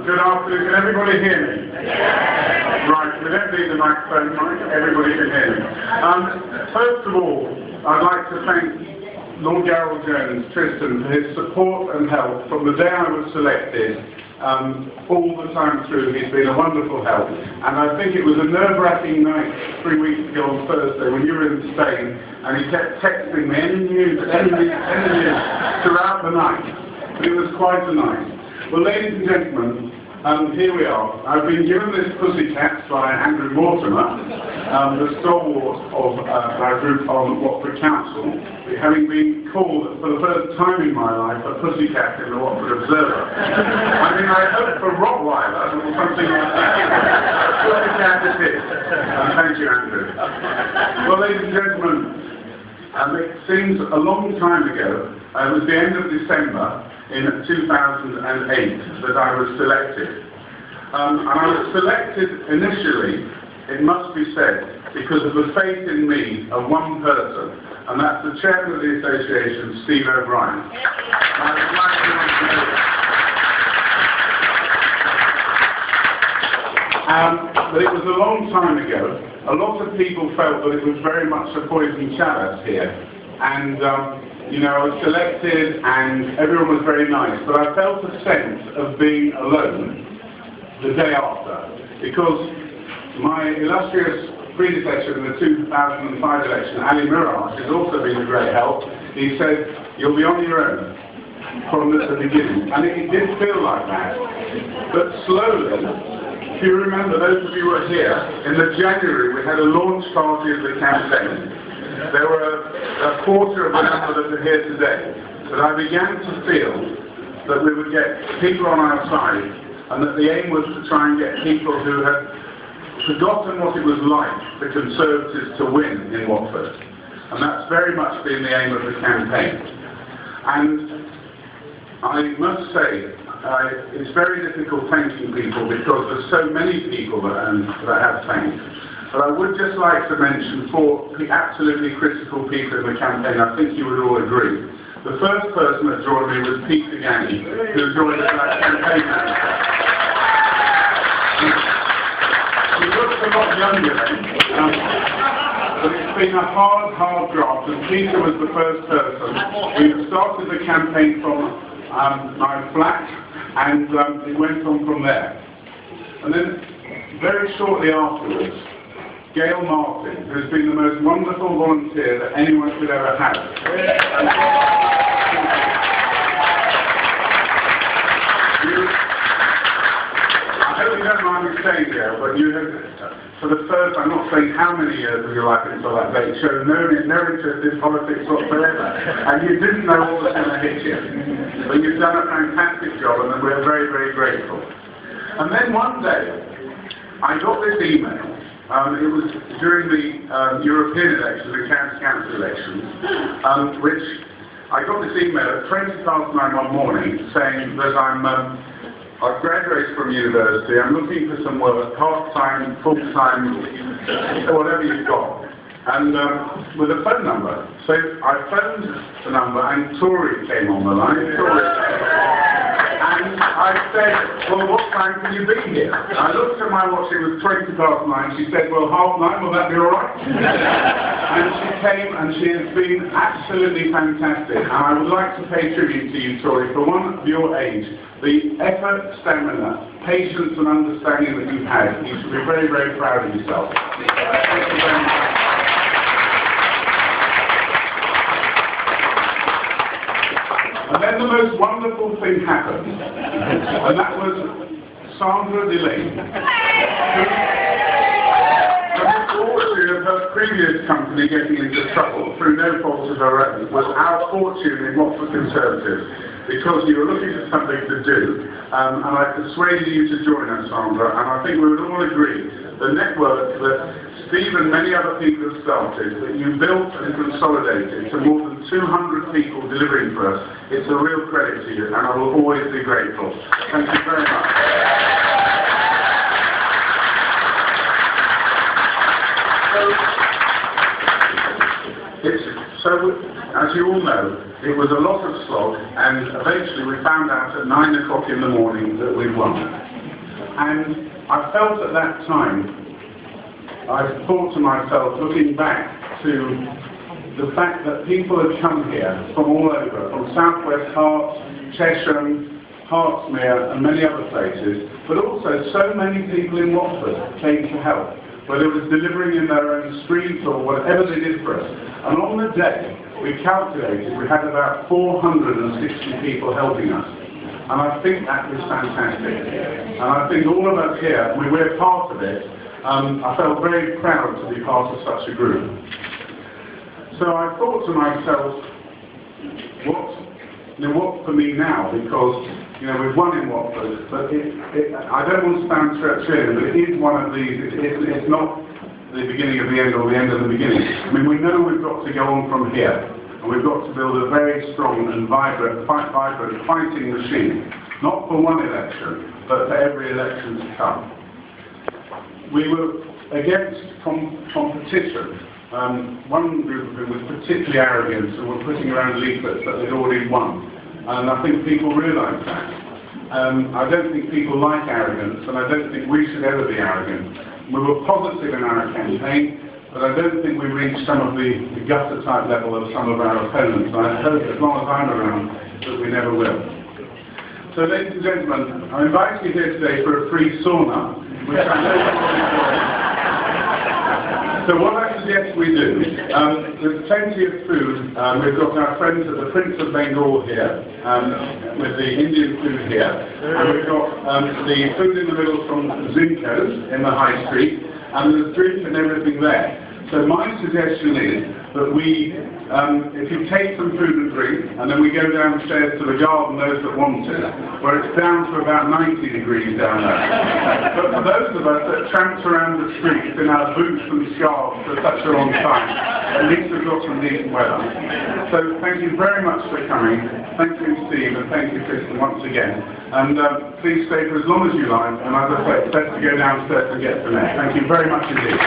Good afternoon. Can everybody hear me? Right, we don't need the microphone, Mike. Everybody can hear me. First of all, I'd like to thank Lord Gerald Jones, Tristan, for his support and help from the day I was selected. All the time through, he's been a wonderful help. And I think it was a nerve-wracking night 3 weeks ago on Thursday when you were in Spain, and he kept texting me, any news, throughout the night. But it was quite a night. Well, ladies and gentlemen, here we are. I've been given this pussycat by Andrew Mortimer, the stalwart of our group on Watford Council, having been called for the first time in my life a pussycat in the Watford Observer. I mean, I hoped for Rottweiler or something like that. Pussycat it is. Thank you, Andrew. Well, ladies and gentlemen, it seems a long time ago, it was the end of December, in 2008 that I was selected. And I was selected initially, it must be said, because of the faith in me of one person, and that's the chairman of the association, Steve O'Brien. I would like to know that. But it was a long time ago. A lot of people felt that it was very much a poison chalice here. And you know, I was selected and everyone was very nice, but I felt a sense of being alone the day after, because my illustrious predecessor in the 2005 election, Ali Mirage, has also been a great help. He said, you'll be on your own from the beginning, and it did feel like that. But slowly, if you remember, those of you who were here, in January we had a launch party of the campaign. There were a quarter of the number that are here today, but I began to feel that we would get people on our side, and that the aim was to try and get people who had forgotten what it was like for Conservatives to win in Watford. And that's very much been the aim of the campaign. And I must say, it's very difficult thanking people because there's so many people that have thanked. But I would just like to mention four absolutely critical people in the campaign. I think you would all agree. The first person that joined me was Peter Ganny, who joined us as campaign manager. He looks a lot younger then, but it's been a hard graft, and Peter was the first person. We started the campaign from my flat, and it went on from there. And then, very shortly afterwards, Gail Martin, who's been the most wonderful volunteer that anyone could ever have. I hope you don't mind me saying, Gail, but you have, for the first, I'm not saying how many years of your life until that date, showed no interest in politics whatsoever. And you didn't know what was going to hit you. But you've done a fantastic job, and we're very, very grateful. And then one day, I got this email. It was during the European elections, the county council elections, which I got this email at 9:20 one morning saying that I've graduated from university, I'm looking for some work, part-time, full-time, whatever you've got, and with a phone number. So I phoned the number and Tori came on the line. And I said, well, what time can you be here? I looked at my watch, it was 9:20. She said, well, 9:30, will that be all right? And she came, and she has been absolutely fantastic. And I would like to pay tribute to you, Tori, for one of your age, the effort, stamina, patience and understanding that you've had. You should be very, very proud of yourself. Thank you very much. And then the most wonderful thing happened, and that was Sandra Delane, who, the fortune of her previous company getting into trouble through no fault of her own, was our fortune in Watford Conservatives, because you were looking for something to do, and I persuaded you to join us, Sandra, and I think we would all agree the network that Steve and many other people have started, that you built and consolidated to more than 200 people delivering for us, it's a real credit to you, and I will always be grateful. Thank you very much. So, as you all know, it was a lot of slog, and eventually we found out at 9 o'clock in the morning that we'd won. And I felt at that time, I thought to myself, looking back to the fact that people had come here from all over, from South West Herts, Chesham, Hertsmere and many other places, but also so many people in Watford came to help, whether it was delivering in their own street or whatever they did for us. And on the day, we calculated we had about 460 people helping us. And I think that was fantastic. And I think all of us here, we're part of it. I felt very proud to be part of such a group. So I thought to myself, what for me now? Because we've won in Watford, but I don't want to sound churchian, but it is one of these. It's not the beginning of the end or the end of the beginning. I mean, we know we've got to go on from here, and we've got to build a very strong and vibrant fighting machine, not for one election, but for every election to come. We were against competition. One group of them was particularly arrogant and were putting around leaflets that they'd already won. And I think people realise that. I don't think people like arrogance, and I don't think we should ever be arrogant. We were positive in our campaign, but I don't think we reached some of the gutter type level of some of our opponents. And I hope, as long as I'm around, that we never will. So, ladies and gentlemen, I invite you here today for a free sauna, which I know you will enjoy. So what I suggest we do, there's plenty of food. We've got our friends at the Prince of Bengal here, with the Indian food here, and we've got the food in the middle from Zinco's in the High Street, and there's drink and everything there. So my suggestion is that we, if you take some food and drink, and then we go downstairs to the garden, those that want it, where it's down to about 90 degrees down there. But for those of us that tramped around the streets in our boots and scarves for such a long time, at least we've got some decent weather. So thank you very much for coming. Thank you, Steve, and thank you, Kristen, once again. And please stay for as long as you like, and as I say, it's best to go downstairs and get some air. Thank you very much indeed.